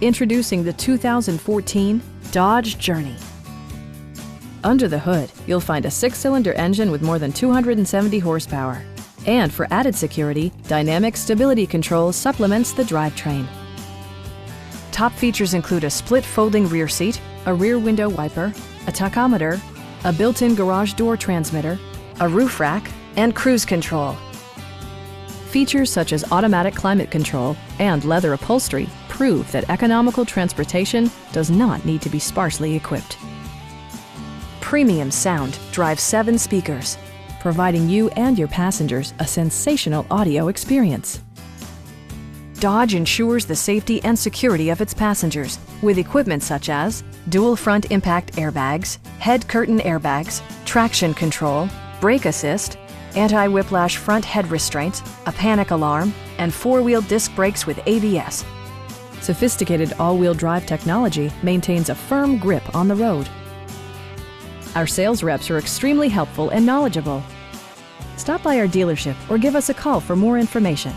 Introducing the 2014 Dodge Journey. Under the hood, you'll find a 6-cylinder engine with more than 270 horsepower. And for added security, dynamic stability control supplements the drivetrain. Top features include a split folding rear seat, a rear window wiper, a tachometer, a built-in garage door transmitter, a roof rack, and cruise control. Features such as automatic climate control and leather upholstery prove that economical transportation does not need to be sparsely equipped. Premium sound drives 7 speakers, providing you and your passengers a sensational audio experience. Dodge ensures the safety and security of its passengers with equipment such as dual front impact airbags, head curtain airbags, traction control, brake assist, anti-whiplash front head restraints, a panic alarm, and 4-wheel disc brakes with ABS. Sophisticated all-wheel drive technology maintains a firm grip on the road. Our sales reps are extremely helpful and knowledgeable. Stop by our dealership or give us a call for more information.